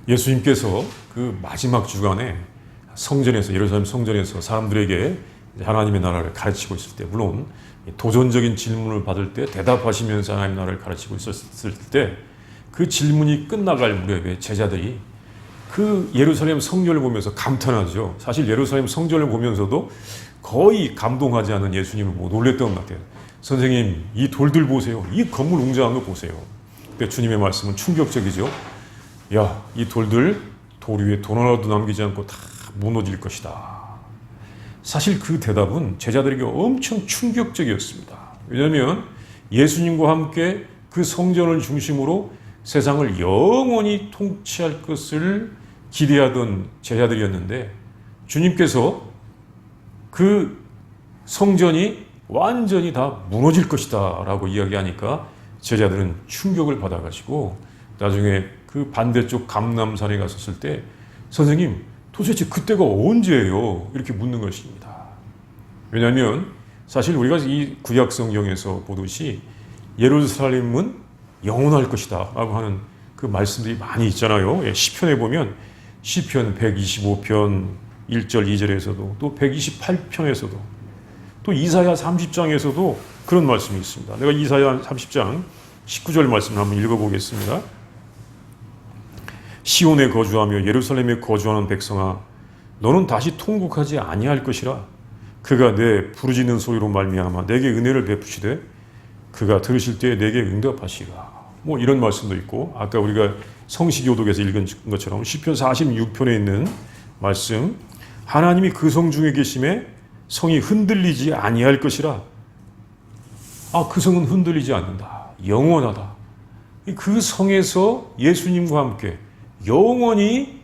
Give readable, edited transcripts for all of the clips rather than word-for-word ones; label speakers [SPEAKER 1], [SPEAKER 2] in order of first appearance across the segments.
[SPEAKER 1] 예수님께서 그 마지막 주간에 성전에서, 예루살렘 성전에서 사람들에게 하나님의 나라를 가르치고 있을 때, 물론 도전적인 질문을 받을 때 대답하시면서 하나님의 나라를 가르치고 있었을 때, 그 질문이 끝나갈 무렵에 제자들이 그 예루살렘 성전을 보면서 감탄하죠. 사실 예루살렘 성전을 보면서도 거의 감동하지 않은 예수님을 보고 놀랬던 것 같아요. 선생님, 이 돌들 보세요. 이 건물 웅장한 거 보세요. 그때 주님의 말씀은 충격적이죠. 야, 이 돌들 돌 위에 돈 하나도 남기지 않고 다 무너질 것이다. 사실 그 대답은 제자들에게 엄청 충격적이었습니다. 왜냐하면 예수님과 함께 그 성전을 중심으로 세상을 영원히 통치할 것을 기대하던 제자들이었는데, 주님께서 그 성전이 완전히 다 무너질 것이다 라고 이야기하니까 제자들은 충격을 받아가지고 나중에 그 반대쪽 감람산에 갔었을 때, 선생님, 도대체 그때가 언제예요? 이렇게 묻는 것입니다. 왜냐하면 사실 우리가 이 구약 성경에서 보듯이 예루살렘은 영원할 것이다 라고 하는 그 말씀들이 많이 있잖아요. 시편에 보면 시편 125편 1절 2절에서도, 또 128편에서도, 또 이사야 30장에서도 그런 말씀이 있습니다. 내가 이사야 30장 19절 말씀을 한번 읽어보겠습니다. 시온에 거주하며 예루살렘에 거주하는 백성아, 너는 다시 통곡하지 아니할 것이라. 그가 내 부르짖는 소리로 말미암아 내게 은혜를 베푸시되 그가 들으실 때에 내게 응답하시라. 뭐 이런 말씀도 있고, 아까 우리가 성시교독에서 읽은 것처럼 시편 46편에 있는 말씀, 하나님이 그 성 중에 계심에 성이 흔들리지 아니할 것이라. 그 성은 흔들리지 않는다. 영원하다. 그 성에서 예수님과 함께 영원히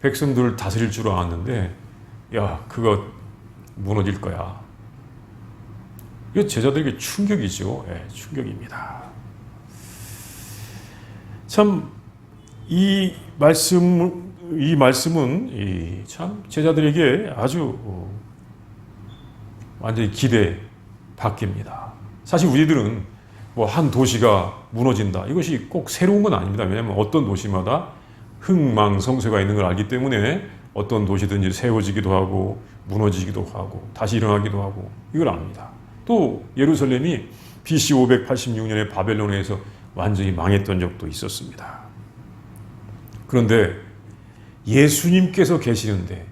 [SPEAKER 1] 백성들을 다스릴 줄 알았는데, 야, 그거 무너질 거야. 이거 제자들에게 충격이죠. 충격입니다. 참, 이 말씀은 참 제자들에게 아주 완전히 기대 밖입니다. 사실 우리들은 뭐 한 도시가 무너진다, 이것이 꼭 새로운 건 아닙니다. 왜냐하면 어떤 도시마다 흥망성쇠가 있는 걸 알기 때문에 어떤 도시든지 세워지기도 하고 무너지기도 하고 다시 일어나기도 하고 이걸 압니다. 또 예루살렘이 BC 586년에 바벨론에서 완전히 망했던 적도 있었습니다. 그런데 예수님께서 계시는데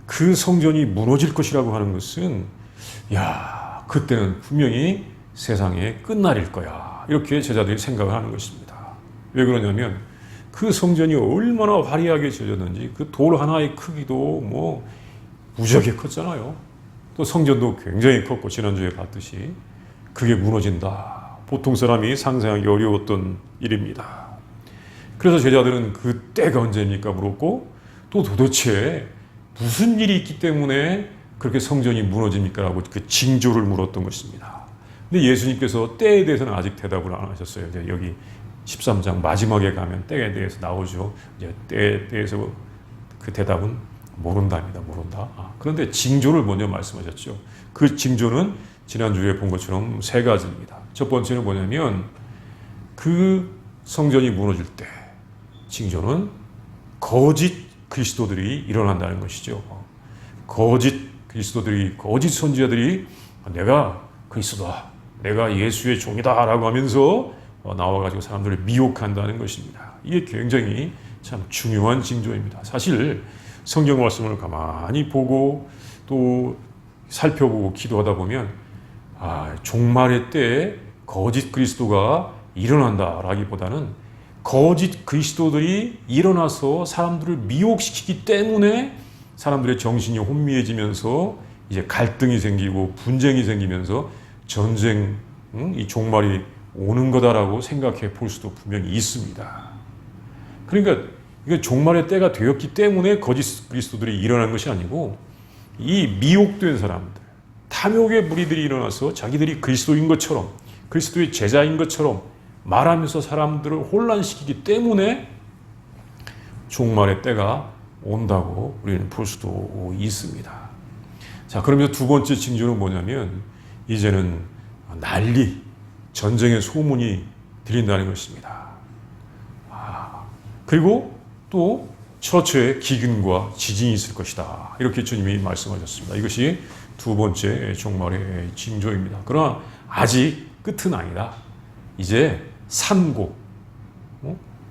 [SPEAKER 1] 그 성전이 무너질 것이라고 하는 것은, 야, 그때는 분명히 세상의 끝날일 거야, 이렇게 제자들이 생각을 하는 것입니다. 왜 그러냐면 그 성전이 얼마나 화려하게 지어졌는지, 그 돌 하나의 크기도 뭐 무지하게 컸잖아요. 또 성전도 굉장히 컸고, 지난주에 봤듯이 그게 무너진다, 보통 사람이 상상하기 어려웠던 일입니다. 그래서 제자들은 그 때가 언제입니까 물었고, 또 도대체 무슨 일이 있기 때문에 그렇게 성전이 무너집니까 라고 그 징조를 물었던 것입니다. 근데 예수님께서 때에 대해서는 아직 대답을 안 하셨어요. 이제 여기 13장 마지막에 가면 때에 대해서 나오죠. 이제 때에 대해서 그 대답은 모른답니다. 모른다. 그런데 징조를 먼저 말씀하셨죠. 그 징조는 지난주에 본 것처럼 세 가지입니다. 첫 번째는 뭐냐면 그 성전이 무너질 때 징조는 거짓 그리스도들이 일어난다는 것이죠. 거짓 그리스도들이, 거짓 선지자들이 내가 그리스도다, 내가 예수의 종이다 라고 하면서 나와가지고 사람들을 미혹한다는 것입니다. 이게 굉장히 참 중요한 징조입니다. 사실 성경 말씀을 가만히 보고 또 살펴보고 기도하다 보면 종말의 때에 거짓 그리스도가 일어난다라기보다는 거짓 그리스도들이 일어나서 사람들을 미혹시키기 때문에 사람들의 정신이 혼미해지면서 이제 갈등이 생기고 분쟁이 생기면서 전쟁, 이 종말이 오는 거다라고 생각해 볼 수도 분명히 있습니다. 그러니까 이게 종말의 때가 되었기 때문에 거짓 그리스도들이 일어난 것이 아니고, 이 미혹된 사람들, 탐욕의 무리들이 일어나서 자기들이 그리스도인 것처럼, 그리스도의 제자인 것처럼 말하면서 사람들을 혼란시키기 때문에 종말의 때가 온다고 우리는 볼 수도 있습니다. 자, 그러면 두 번째 징조는 뭐냐면, 이제는 난리, 전쟁의 소문이 들린다는 것입니다. 그리고 또 처처에 기근과 지진이 있을 것이다. 이렇게 주님이 말씀하셨습니다. 이것이 두 번째 종말의 징조입니다. 그러나 아직 끝은 아니다. 이제 산고,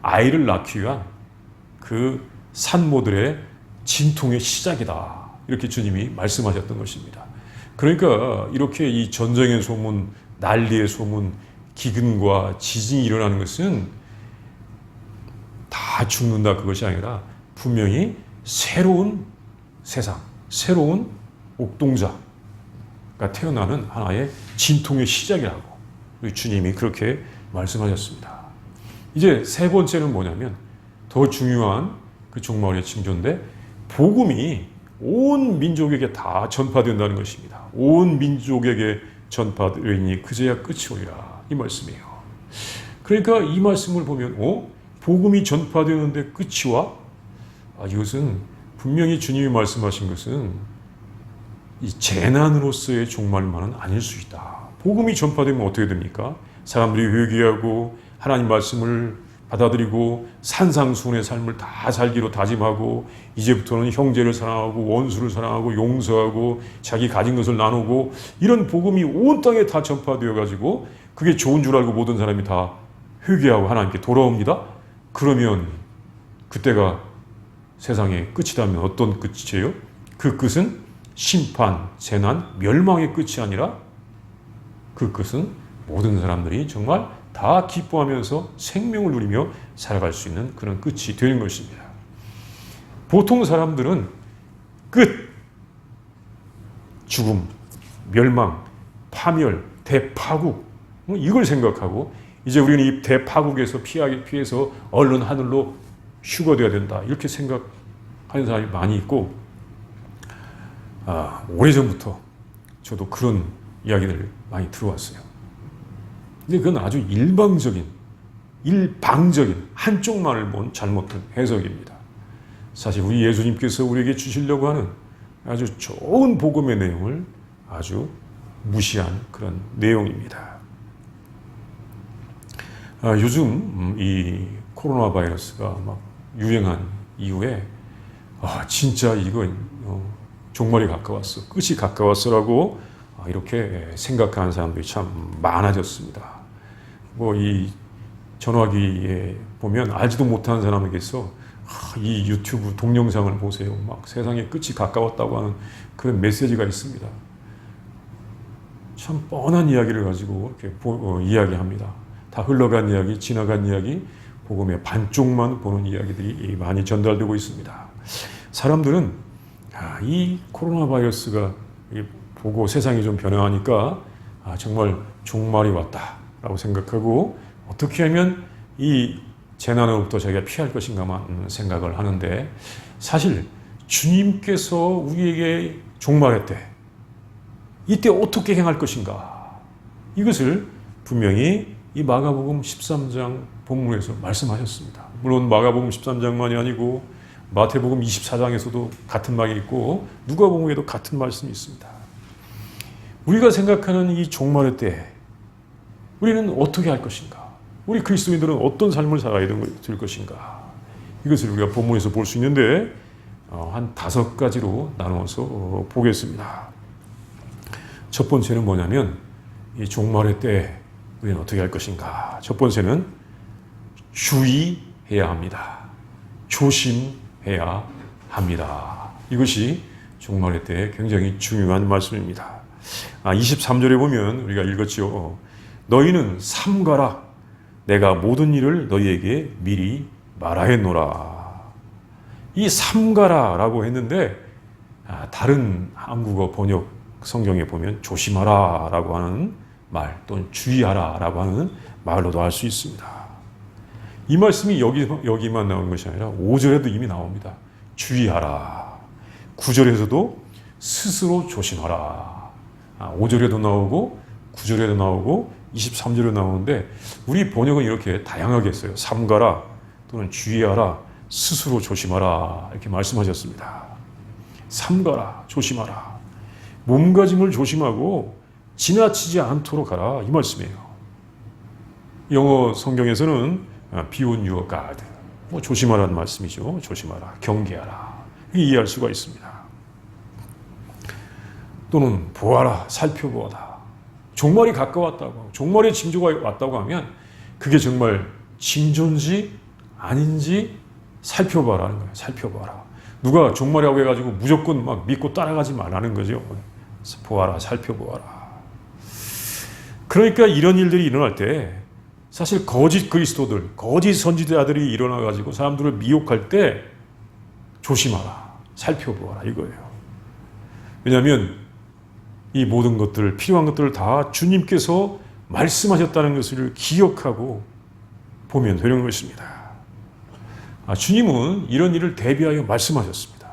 [SPEAKER 1] 아이를 낳기 위한 그 산모들의 진통의 시작이다. 이렇게 주님이 말씀하셨던 것입니다. 그러니까 이렇게 이 전쟁의 소문, 난리의 소문, 기근과 지진이 일어나는 것은 다 죽는다 그것이 아니라 분명히 새로운 세상, 새로운 옥동자가 태어나는 하나의 진통의 시작이라고 우리 주님이 그렇게 말씀하셨습니다. 이제 세 번째는 뭐냐면 더 중요한 그 종말의 징조인데 복음이 온 민족에게 다 전파된다는 것입니다. 온 민족에게 전파되니 그제야 끝이 오리라 이 말씀이에요. 그러니까 이 말씀을 보면 복음이 전파되는데 끝이 와? 이것은 분명히 주님이 말씀하신 것은 이 재난으로서의 종말만은 아닐 수 있다. 복음이 전파되면 어떻게 됩니까? 사람들이 회개하고 하나님 말씀을 받아들이고 산상수훈의 삶을 다 살기로 다짐하고 이제부터는 형제를 사랑하고 원수를 사랑하고 용서하고 자기 가진 것을 나누고 이런 복음이 온 땅에 다 전파되어 가지고 그게 좋은 줄 알고 모든 사람이 다 회개하고 하나님께 돌아옵니다. 그러면 그때가 세상의 끝이라면 어떤 끝이에요? 그 끝은 심판, 재난, 멸망의 끝이 아니라 그 끝은 모든 사람들이 정말 다 기뻐하면서 생명을 누리며 살아갈 수 있는 그런 끝이 되는 것입니다. 보통 사람들은 끝, 죽음, 멸망, 파멸, 대파국 이걸 생각하고 이제 우리는 이 대파국에서 피해서 얼른 하늘로 휴거돼야 된다 이렇게 생각하는 사람이 많이 있고 오래전부터 저도 그런 이야기들을 많이 들어왔어요. 근데 그건 아주 일방적인 한쪽만을 본 잘못된 해석입니다. 사실 우리 예수님께서 우리에게 주시려고 하는 아주 좋은 복음의 내용을 아주 무시한 그런 내용입니다. 요즘 이 코로나 바이러스가 막 유행한 이후에 진짜 이건 종말이 가까웠어, 끝이 가까웠어라고 이렇게 생각하는 사람들이 참 많아졌습니다. 이 전화기에 보면 알지도 못하는 사람에게서 이 유튜브 동영상을 보세요. 막 세상의 끝이 가까웠다고 하는 그런 메시지가 있습니다. 참 뻔한 이야기를 가지고 이렇게 이야기합니다. 다 흘러간 이야기, 지나간 이야기, 복음의 반쪽만 보는 이야기들이 많이 전달되고 있습니다. 사람들은 이 코로나 바이러스가 보고 세상이 좀 변화하니까 정말 종말이 왔다라고 생각하고 어떻게 하면 이 재난으로부터 자기가 피할 것인가만 생각을 하는데 사실 주님께서 우리에게 종말의 때 이때 어떻게 행할 것인가 이것을 분명히 이 마가복음 13장 본문에서 말씀하셨습니다. 물론 마가복음 13장만이 아니고 마태복음 24장에서도 같은 말이 있고 누가복음에도 같은 말씀이 있습니다. 우리가 생각하는 이 종말의 때 우리는 어떻게 할 것인가? 우리 그리스도인들은 어떤 삶을 살아야 될 것인가? 이것을 우리가 본문에서 볼 수 있는데 한 5가지로 나누어서 보겠습니다. 첫 번째는 뭐냐면 이 종말의 때 우리는 어떻게 할 것인가? 첫 번째는 주의해야 합니다. 조심해야 합니다. 이것이 종말의 때 굉장히 중요한 말씀입니다. 23절에 보면 우리가 읽었죠. 너희는 삼가라. 내가 모든 일을 너희에게 미리 말하였노라. 이 삼가라라고 했는데 다른 한국어 번역 성경에 보면 조심하라라고 하는 말 또는 주의하라라고 하는 말로도 할 수 있습니다. 이 말씀이 여기만 나오는 것이 아니라 5절에도 이미 나옵니다. 주의하라. 9절에서도 스스로 조심하라. 5절에도 나오고 9절에도 나오고 23절에 나오는데 우리 번역은 이렇게 다양하게 했어요. 삼가라 또는 주의하라, 스스로 조심하라 이렇게 말씀하셨습니다. 삼가라, 조심하라. 몸가짐을 조심하고 지나치지 않도록 하라 이 말씀이에요. 영어 성경에서는 Be on your guard, 뭐 조심하라는 말씀이죠. 조심하라, 경계하라. 이해할 수가 있습니다. 또는 보아라, 살펴보아라. 종말이 가까웠다고, 종말의 징조가 왔다고 하면 그게 정말 징조인지 아닌지 살펴봐라는 거예요. 살펴봐라. 누가 종말이라고 해가지고 무조건 막 믿고 따라가지 말라는 거죠. 보아라, 살펴보아라. 그러니까 이런 일들이 일어날 때 사실 거짓 그리스도들, 거짓 선지자들이 일어나가지고 사람들을 미혹할 때 조심하라, 살펴보아라 이거예요. 왜냐하면 이 모든 것들, 필요한 것들을 다 주님께서 말씀하셨다는 것을 기억하고 보면 되는 것입니다. 주님은 이런 일을 대비하여 말씀하셨습니다.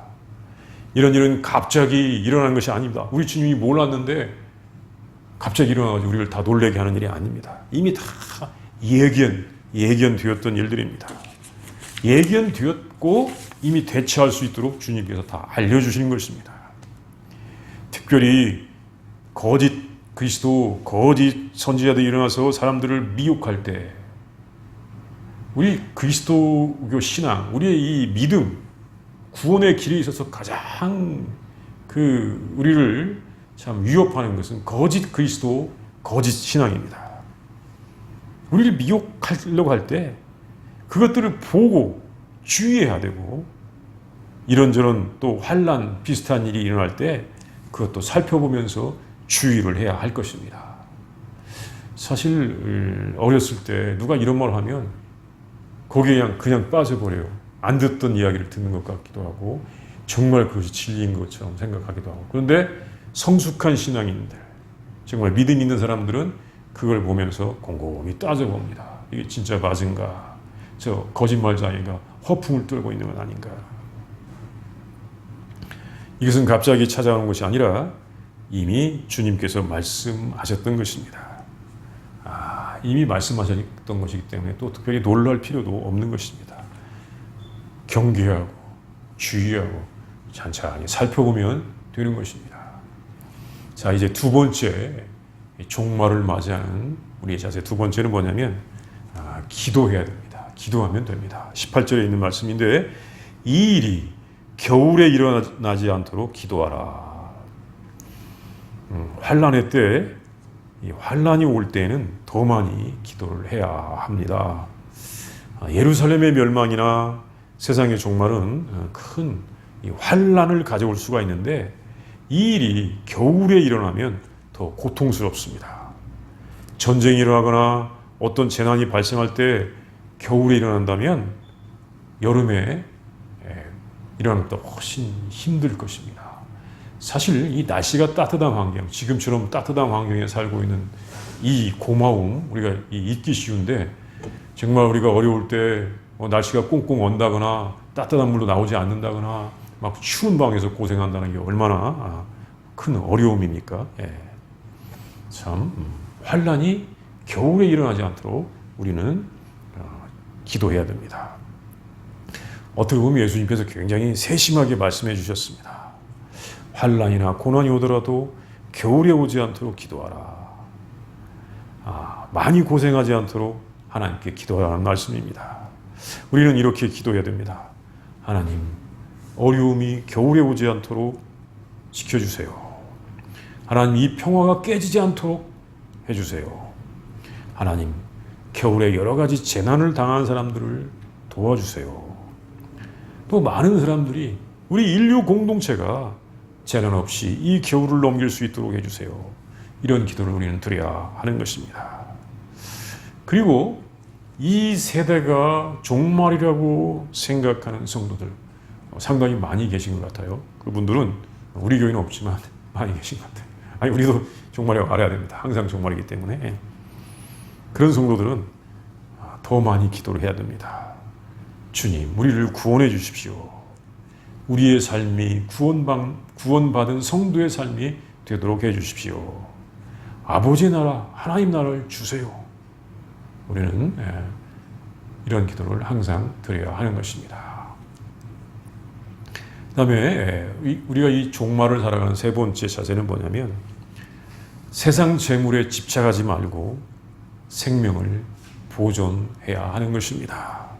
[SPEAKER 1] 이런 일은 갑자기 일어난 것이 아닙니다. 우리 주님이 몰랐는데 갑자기 일어나가지고 우리를 다 놀라게 하는 일이 아닙니다. 이미 다 예견되었던 일들입니다. 예견되었고 이미 대처할 수 있도록 주님께서 다 알려주신 것입니다. 특별히 거짓 그리스도, 거짓 선지자들이 일어나서 사람들을 미혹할 때 우리 그리스도교 신앙, 우리의 이 믿음, 구원의 길에 있어서 가장 우리를 참 위협하는 것은 거짓 그리스도, 거짓 신앙입니다. 우리를 미혹하려고 할 때 그것들을 보고 주의해야 되고, 이런저런 또 환난 비슷한 일이 일어날 때 그것도 살펴보면서 주의를 해야 할 것입니다. 사실 어렸을 때 누가 이런 말을 하면 거기에 그냥 빠져버려요. 안 듣던 이야기를 듣는 것 같기도 하고 정말 그것이 진리인 것처럼 생각하기도 하고. 그런데 성숙한 신앙인들, 정말 믿음 있는 사람들은 그걸 보면서 곰곰이 따져봅니다. 이게 진짜 맞은가? 저 거짓말자인가? 허풍을 떨고 있는 건 아닌가? 이것은 갑자기 찾아오는 것이 아니라 이미 주님께서 말씀하셨던 것입니다. 이미 말씀하셨던 것이기 때문에 또 특별히 놀랄 필요도 없는 것입니다. 경계하고 주의하고 찬찬히 살펴보면 되는 것입니다. 자, 이제 두 번째, 종말을 맞이하는 우리의 자세 두 번째는 뭐냐면 기도해야 됩니다. 기도하면 됩니다. 18절에 있는 말씀인데, 이 일이 겨울에 일어나지 않도록 기도하라. 환난의 때, 이 환난이 올 때에는 더 많이 기도를 해야 합니다. 예루살렘의 멸망이나 세상의 종말은 큰 환난을 가져올 수가 있는데, 이 일이 겨울에 일어나면 더 고통스럽습니다. 전쟁이 일어나거나 어떤 재난이 발생할 때 겨울에 일어난다면 여름에 일어나는 것보다 훨씬 힘들 것입니다. 사실 이 날씨가 따뜻한 환경, 지금처럼 따뜻한 환경에 살고 있는 이 고마움, 우리가 잊기 쉬운데, 정말 우리가 어려울 때 날씨가 꽁꽁 언다거나 따뜻한 물로 나오지 않는다거나 막 추운 방에서 고생한다는 게 얼마나 큰 어려움입니까? 참 환난이 겨울에 일어나지 않도록 우리는 기도해야 됩니다. 어떻게 보면 예수님께서 굉장히 세심하게 말씀해 주셨습니다. 환난이나 고난이 오더라도 겨울에 오지 않도록 기도하라. 많이 고생하지 않도록 하나님께 기도하라는 말씀입니다. 우리는 이렇게 기도해야 됩니다. 하나님, 어려움이 겨울에 오지 않도록 지켜주세요. 하나님, 이 평화가 깨지지 않도록 해주세요. 하나님, 겨울에 여러 가지 재난을 당한 사람들을 도와주세요. 또 많은 사람들이, 우리 인류 공동체가 재난 없이 이 겨울을 넘길 수 있도록 해주세요. 이런 기도를 우리는 드려야 하는 것입니다. 그리고 이 세대가 종말이라고 생각하는 성도들 상당히 많이 계신 것 같아요. 그분들은 우리 교회는 없지만 많이 계신 것 같아요. 우리도 종말이라고 알아야 됩니다. 항상 종말이기 때문에. 그런 성도들은 더 많이 기도를 해야 됩니다. 주님, 우리를 구원해 주십시오. 우리의 삶이 구원받은 성도의 삶이 되도록 해 주십시오. 아버지의 나라, 하나님 나라를 주세요. 우리는 이런 기도를 항상 드려야 하는 것입니다. 그 다음에 우리가 이 종말을 살아가는 세 번째 자세는 뭐냐면, 세상 재물에 집착하지 말고 생명을 보존해야 하는 것입니다.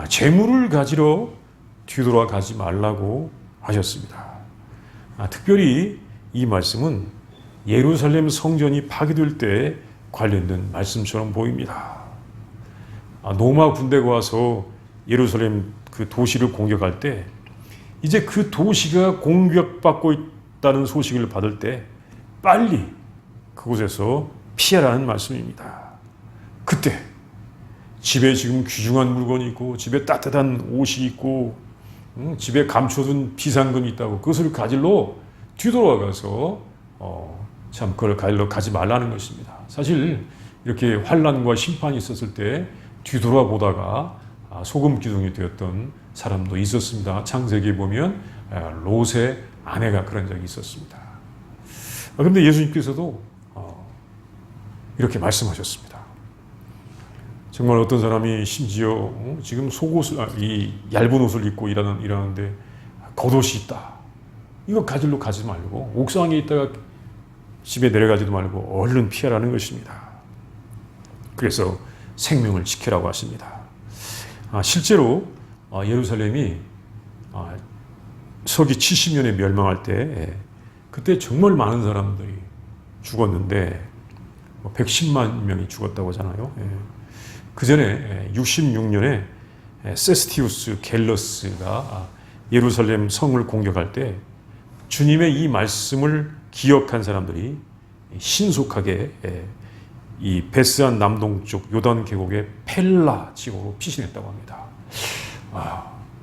[SPEAKER 1] 재물을 가지러 뒤돌아가지 말라고 하셨습니다. 특별히 이 말씀은 예루살렘 성전이 파괴될 때 관련된 말씀처럼 보입니다. 로마 군대가 와서 예루살렘 그 도시를 공격할 때 이제 그 도시가 공격받고 있다는 소식을 받을 때 빨리 그곳에서 피하라는 말씀입니다. 그때 집에 지금 귀중한 물건이 있고 집에 따뜻한 옷이 있고 집에 감춰둔 비상금이 있다고 그것을 가지러 뒤돌아가서 참 그걸 가지러 가지 말라는 것입니다. 사실 이렇게 환난과 심판이 있었을 때 뒤돌아보다가 소금 기둥이 되었던 사람도 있었습니다. 창세기에 보면 롯의 아내가 그런 적이 있었습니다. 그런데 예수님께서도 이렇게 말씀하셨습니다. 정말 어떤 사람이 심지어 지금 속옷을 이 얇은 옷을 입고 일하는데 겉옷이 있다. 이거 가지러 가지 말고 옥상에 있다가 집에 내려가지도 말고 얼른 피하라는 것입니다. 그래서 생명을 지키라고 하십니다. 실제로 예루살렘이 서기 70년에 멸망할 때 그때 정말 많은 사람들이 죽었는데 110만 명이 죽었다고 하잖아요. 그 전에 66년에 세스티우스 갤러스가 예루살렘 성을 공격할 때 주님의 이 말씀을 기억한 사람들이 신속하게 이 베스안 남동쪽 요단 계곡의 펠라 지역으로 피신했다고 합니다.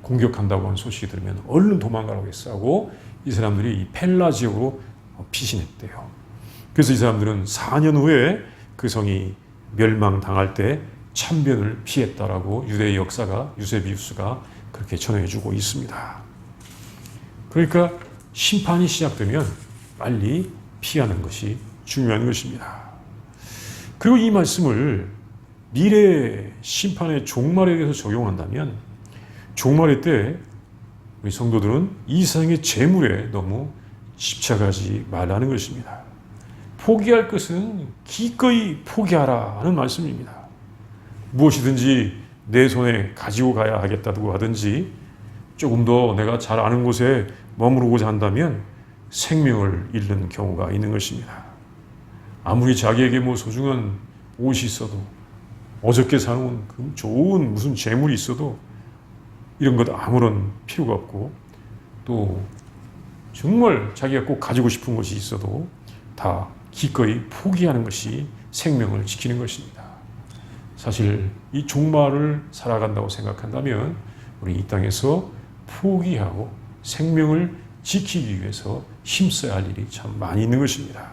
[SPEAKER 1] 공격한다고 하는 소식이 들으면 얼른 도망가라고 했고 이 사람들이 이 펠라 지역으로 피신했대요. 그래서 이 사람들은 4년 후에 그 성이 멸망당할 때 참변을 피했다라고 유대의 역사가 유세비우스가 그렇게 전해주고 있습니다. 그러니까 심판이 시작되면 빨리 피하는 것이 중요한 것입니다. 그리고 이 말씀을 미래 심판의 종말에 대해서 적용한다면 종말의 때 우리 성도들은 이 세상의 재물에 너무 집착하지 말라는 것입니다. 포기할 것은 기꺼이 포기하라 하는 말씀입니다. 무엇이든지 내 손에 가지고 가야 하겠다고 하든지 조금 더 내가 잘 아는 곳에 머무르고자 한다면 생명을 잃는 경우가 있는 것입니다. 아무리 자기에게 소중한 옷이 있어도 어저께 사놓은 좋은 무슨 재물이 있어도 이런 것 아무런 필요가 없고 또 정말 자기가 꼭 가지고 싶은 것이 있어도 다 기꺼이 포기하는 것이 생명을 지키는 것입니다. 사실 이 종말을 살아간다고 생각한다면 우리 이 땅에서 포기하고 생명을 지키기 위해서 힘써야 할 일이 참 많이 있는 것입니다.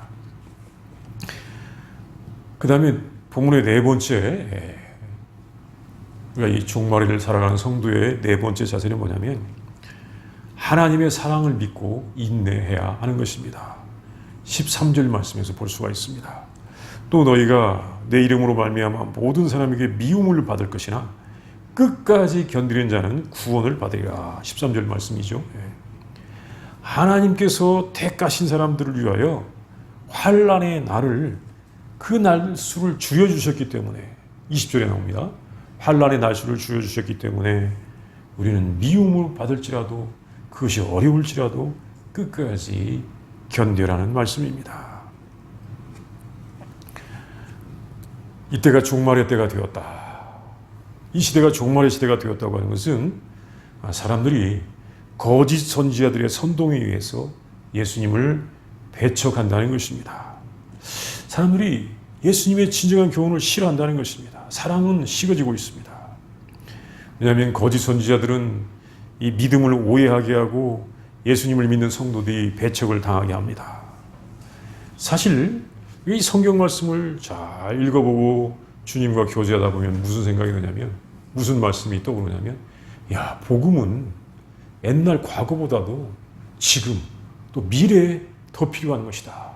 [SPEAKER 1] 그 다음에 본문의 네 번째 우리가 이 종말을 살아가는 성도의 네 번째 자세는 뭐냐면 하나님의 사랑을 믿고 인내해야 하는 것입니다. 13절 말씀에서 볼 수가 있습니다. 또 너희가 내 이름으로 말미암아 모든 사람에게 미움을 받을 것이나 끝까지 견디는 자는 구원을 받으리라. 13절 말씀이죠. 하나님께서 택하신 사람들을 위하여 환난의 날을 그 날수를 줄여주셨기 때문에 20절에 나옵니다. 환난의 날수를 줄여주셨기 때문에 우리는 미움을 받을지라도 그것이 어려울지라도 끝까지 견뎌라는 말씀입니다. 이때가 종말의 때가 되었다. 이 시대가 종말의 시대가 되었다고 하는 것은 사람들이 거짓 선지자들의 선동에 의해서 예수님을 배척한다는 것입니다. 사람들이 예수님의 진정한 교훈을 싫어한다는 것입니다. 사랑은 식어지고 있습니다. 왜냐하면 거짓 선지자들은 이 믿음을 오해하게 하고 예수님을 믿는 성도들이 배척을 당하게 합니다. 사실 이 성경 말씀을 잘 읽어보고 주님과 교제하다 보면 무슨 생각이 드냐면 무슨 말씀이 떠오르냐면 야, 복음은 옛날 과거보다도 지금 또 미래에 더 필요한 것이다.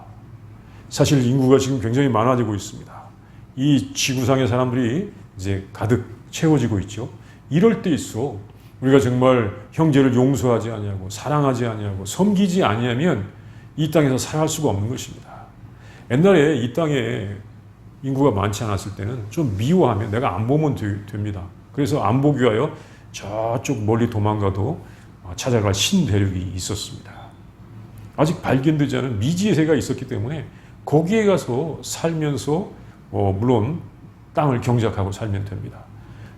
[SPEAKER 1] 사실 인구가 지금 굉장히 많아지고 있습니다. 이 지구상의 사람들이 이제 가득 채워지고 있죠. 이럴 때일수록 우리가 정말 형제를 용서하지 아니하고 사랑하지 아니하고 섬기지 아니하면 이 땅에서 살아갈 수가 없는 것입니다. 옛날에 이 땅에 인구가 많지 않았을 때는 좀 미워하면 내가 안 보면 됩니다. 그래서 안 보기 위하여 저쪽 멀리 도망가도 찾아갈 신대륙이 있었습니다. 아직 발견되지 않은 미지의 세가 있었기 때문에 거기에 가서 살면서 물론 땅을 경작하고 살면 됩니다.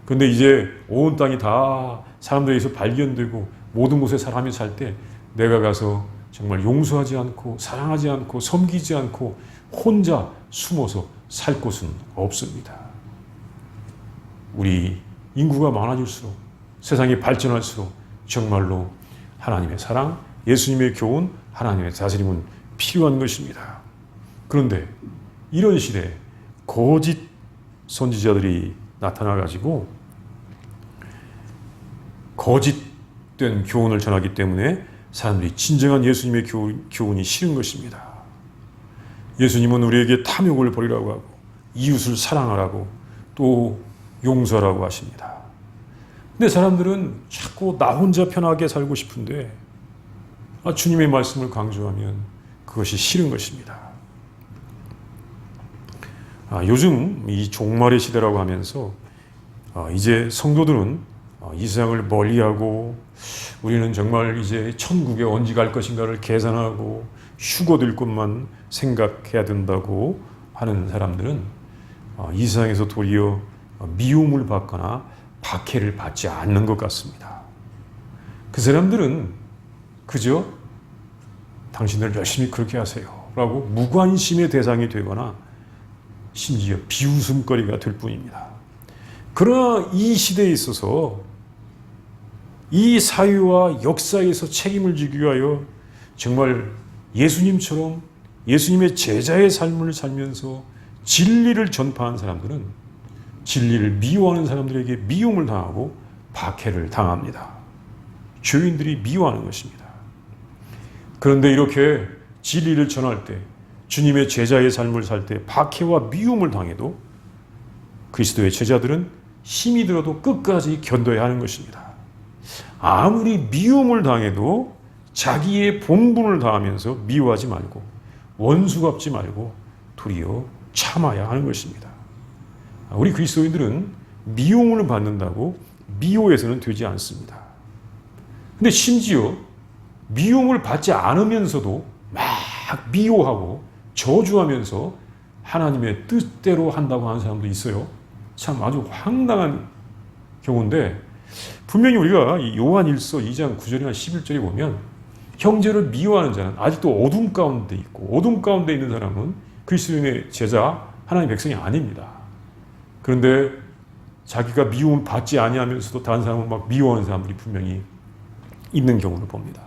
[SPEAKER 1] 그런데 이제 온 땅이 다 사람들에게서 발견되고 모든 곳에 사람이 살 때 내가 가서 정말 용서하지 않고 사랑하지 않고 섬기지 않고 혼자 숨어서 살 곳은 없습니다. 우리 인구가 많아질수록 세상이 발전할수록 정말로 하나님의 사랑, 예수님의 교훈, 하나님의 다스림은 필요한 것입니다. 그런데 이런 시대에 거짓 선지자들이 나타나가지고 거짓된 교훈을 전하기 때문에 사람들이 진정한 예수님의 교훈이 싫은 것입니다. 예수님은 우리에게 탐욕을 버리라고 하고 이웃을 사랑하라고 또 용서하라고 하십니다. 근데 사람들은 자꾸 나 혼자 편하게 살고 싶은데 주님의 말씀을 강조하면 그것이 싫은 것입니다. 요즘 이 종말의 시대라고 하면서 이제 성도들은 이 세상을 멀리하고 우리는 정말 이제 천국에 언제 갈 것인가를 계산하고 휴거될 것만 생각해야 된다고 하는 사람들은 이 세상에서 도리어 미움을 받거나 박해를 받지 않는 것 같습니다. 그 사람들은 그저 당신들 열심히 그렇게 하세요 라고 무관심의 대상이 되거나 심지어 비웃음거리가 될 뿐입니다. 그러나 이 시대에 있어서 이 사회와 역사에서 책임을 지기 위하여 정말 예수님처럼 예수님의 제자의 삶을 살면서 진리를 전파한 사람들은 진리를 미워하는 사람들에게 미움을 당하고 박해를 당합니다. 죄인들이 미워하는 것입니다. 그런데 이렇게 진리를 전할 때 주님의 제자의 삶을 살 때 박해와 미움을 당해도 그리스도의 제자들은 힘이 들어도 끝까지 견뎌야 하는 것입니다. 아무리 미움을 당해도 자기의 본분을 다하면서 미워하지 말고 원수 갚지 말고 도리어 참아야 하는 것입니다. 우리 그리스도인들은 미움을 받는다고 미워해서는 되지 않습니다. 근데 심지어 미움을 받지 않으면서도 막 미워하고 저주하면서 하나님의 뜻대로 한다고 하는 사람도 있어요. 참 아주 황당한 경우인데 분명히 우리가 요한일서 2장 9절이나 11절에 보면 형제를 미워하는 자는 아직도 어둠 가운데 있고 어둠 가운데 있는 사람은 그리스도의 제자 하나님의 백성이 아닙니다. 그런데 자기가 미움을 받지 아니하면서도 다른 사람을 막 미워하는 사람들이 분명히 있는 경우를 봅니다.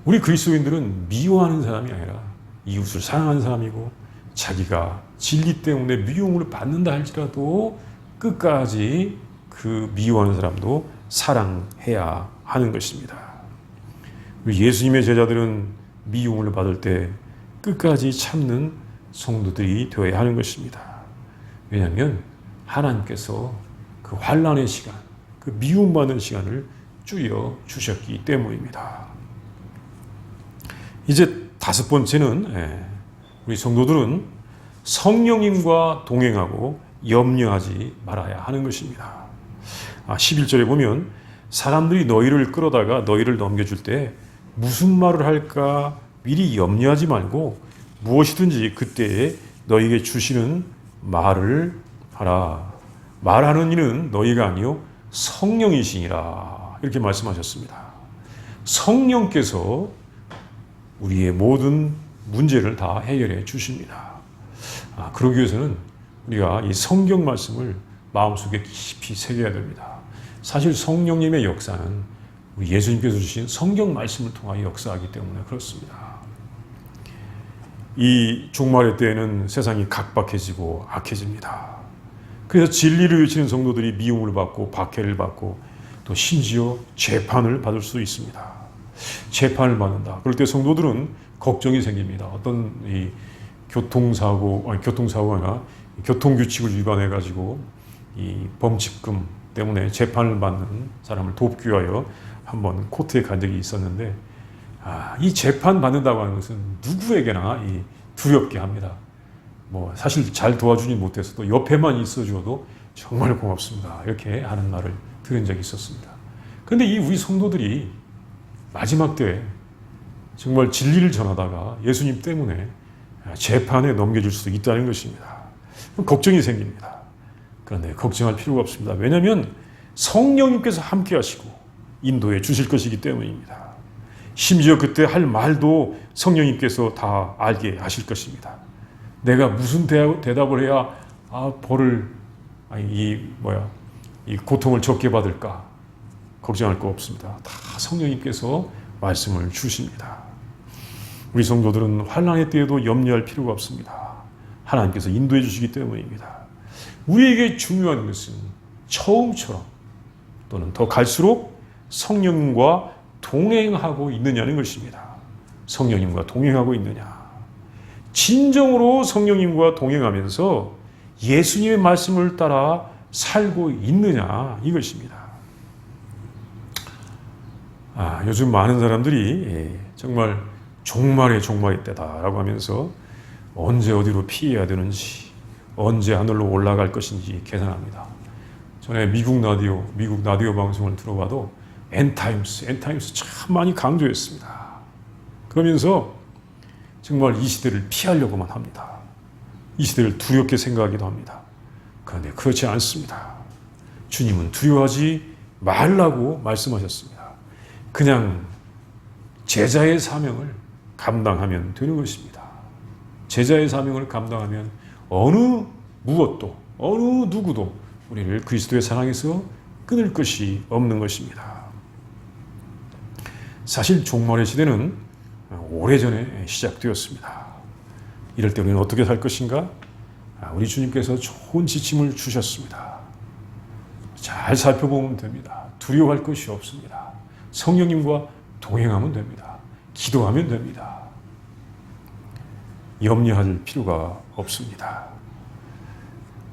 [SPEAKER 1] 우리 그리스도인들은 미워하는 사람이 아니라 이웃을 사랑하는 사람이고 자기가 진리 때문에 미움을 받는다 할지라도 끝까지 그 미워하는 사람도 사랑해야 하는 것입니다. 우리 예수님의 제자들은 미움을 받을 때 끝까지 참는 성도들이 되어야 하는 것입니다. 왜냐하면 하나님께서 그 환난의 시간, 그 미움받는 시간을 줄여 주셨기 때문입니다. 이제 다섯 번째는 우리 성도들은 성령님과 동행하고 염려하지 말아야 하는 것입니다. 11절에 보면 사람들이 너희를 끌어다가 너희를 넘겨줄 때 무슨 말을 할까 미리 염려하지 말고 무엇이든지 그때에 너희에게 주시는 말을 하라. 말하는 이는 너희가 아니요 성령이시니라. 이렇게 말씀하셨습니다. 성령께서 우리의 모든 문제를 다 해결해 주십니다. 그러기 위해서는 우리가 이 성경 말씀을 마음속에 깊이 새겨야 됩니다. 사실 성령님의 역사는 우리 예수님께서 주신 성경 말씀을 통하여 역사하기 때문에 그렇습니다. 이 종말의 때에는 세상이 각박해지고 악해집니다. 그래서 진리를 외치는 성도들이 미움을 받고 박해를 받고 또 심지어 재판을 받을 수도 있습니다. 재판을 받는다. 그럴 때 성도들은 걱정이 생깁니다. 어떤 이 교통사고가 아니라 교통규칙을 위반해가지고 이 범칙금 때문에 재판을 받는 사람을 돕기 위하여 한번 코트에 간 적이 있었는데 이 재판 받는다고 하는 것은 누구에게나 두렵게 합니다. 사실 잘 도와주지 못해서도 옆에만 있어줘도 정말 고맙습니다. 이렇게 하는 말을 들은 적이 있었습니다. 그런데 이 우리 성도들이 마지막 때에 정말 진리를 전하다가 예수님 때문에 재판에 넘겨질 수도 있다는 것입니다. 걱정이 생깁니다. 그런데 걱정할 필요가 없습니다. 왜냐하면 성령님께서 함께 하시고 인도해 주실 것이기 때문입니다. 심지어 그때 할 말도 성령님께서 다 알게 하실 것입니다. 내가 무슨 대답을 해야 이 고통을 적게 받을까 걱정할 거 없습니다. 다 성령님께서 말씀을 주십니다. 우리 성도들은 환난의 때에도 염려할 필요가 없습니다. 하나님께서 인도해 주시기 때문입니다. 우리에게 중요한 것은 처음처럼 또는 더 갈수록 성령님과 동행하고 있느냐는 것입니다. 성령님과 동행하고 있느냐. 진정으로 성령님과 동행하면서 예수님의 말씀을 따라 살고 있느냐 이것입니다. 요즘 많은 사람들이 정말 종말의 때다라고 하면서 언제 어디로 피해야 되는지, 언제 하늘로 올라갈 것인지 계산합니다. 전에 미국 라디오 방송을 들어봐도 엔타임스 참 많이 강조했습니다. 그러면서 정말 이 시대를 피하려고만 합니다. 이 시대를 두렵게 생각하기도 합니다. 그런데 그렇지 않습니다. 주님은 두려워하지 말라고 말씀하셨습니다. 그냥 제자의 사명을 감당하면 되는 것입니다. 제자의 사명을 감당하면 어느 무엇도 어느 누구도 우리를 그리스도의 사랑에서 끊을 것이 없는 것입니다. 사실 종말의 시대는 오래전에 시작되었습니다. 이럴 때 우리는 어떻게 살 것인가? 우리 주님께서 좋은 지침을 주셨습니다. 잘 살펴보면 됩니다. 두려워할 것이 없습니다. 성령님과 동행하면 됩니다. 기도하면 됩니다. 염려할 필요가 없습니다.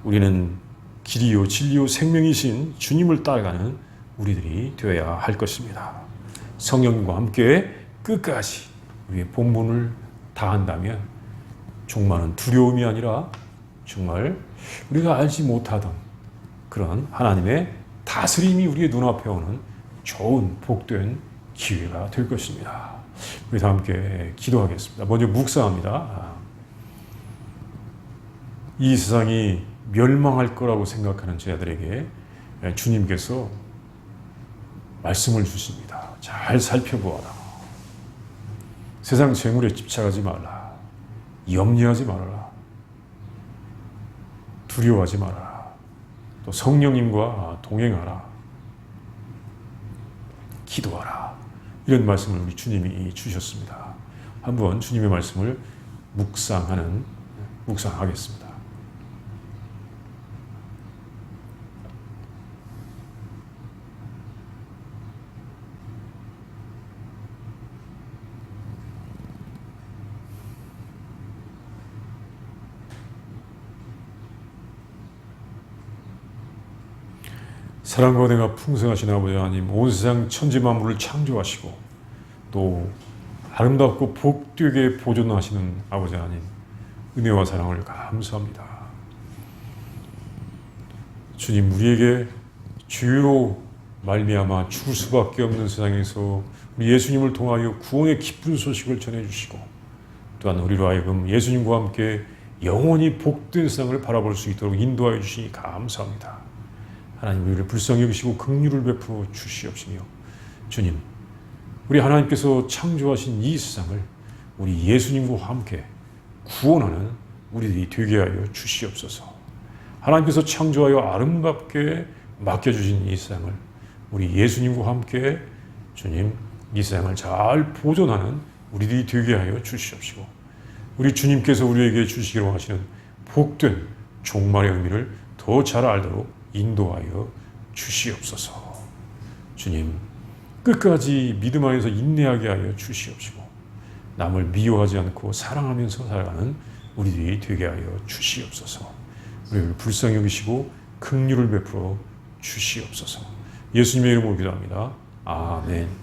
[SPEAKER 1] 우리는 길이요 진리요 생명이신 주님을 따라가는 우리들이 되어야 할 것입니다. 성령님과 함께 끝까지 우리의 본분을 다한다면 종말은 두려움이 아니라 정말 우리가 알지 못하던 그런 하나님의 다스림이 우리의 눈앞에 오는 좋은 복된 기회가 될 것입니다. 우리 다 함께 기도하겠습니다. 먼저 묵상합니다. 이 세상이 멸망할 거라고 생각하는 자들에게 주님께서 말씀을 주십니다. 잘 살펴보아라. 세상 재물에 집착하지 말라. 염려하지 말아라. 두려워하지 말아라. 또 성령님과 동행하라. 기도하라. 이런 말씀을 우리 주님이 주셨습니다. 한번 주님의 말씀을 묵상하겠습니다. 사랑과 은혜가 풍성하신 아버지 하나님, 온 세상 천지만물을 창조하시고 또 아름답고 복되게 보존하시는 아버지 하나님, 은혜와 사랑을 감사합니다. 주님, 우리에게 죄로 말미암아 죽을 수밖에 없는 세상에서 우리 예수님을 통하여 구원의 기쁜 소식을 전해주시고 또한 우리로 하여금 예수님과 함께 영원히 복된 세상을 바라볼 수 있도록 인도하여 주시니 감사합니다. 하나님, 우리를 불쌍히 여기시고 긍휼을 베풀어 주시옵시며 주님, 우리 하나님께서 창조하신 이 세상을 우리 예수님과 함께 구원하는 우리들이 되게 하여 주시옵소서. 하나님께서 창조하여 아름답게 맡겨주신 이 세상을 우리 예수님과 함께 주님, 이 세상을 잘 보존하는 우리들이 되게 하여 주시옵시고 우리 주님께서 우리에게 주시기로 하시는 복된 종말의 의미를 더 잘 알도록 인도하여 주시옵소서. 주님, 끝까지 믿음 안에서 인내하게 하여 주시옵시고 남을 미워하지 않고 사랑하면서 살아가는 우리들이 되게 하여 주시옵소서. 우리를 불쌍히 여기시고 긍휼을 베풀어 주시옵소서. 예수님의 이름으로 기도합니다. 아멘.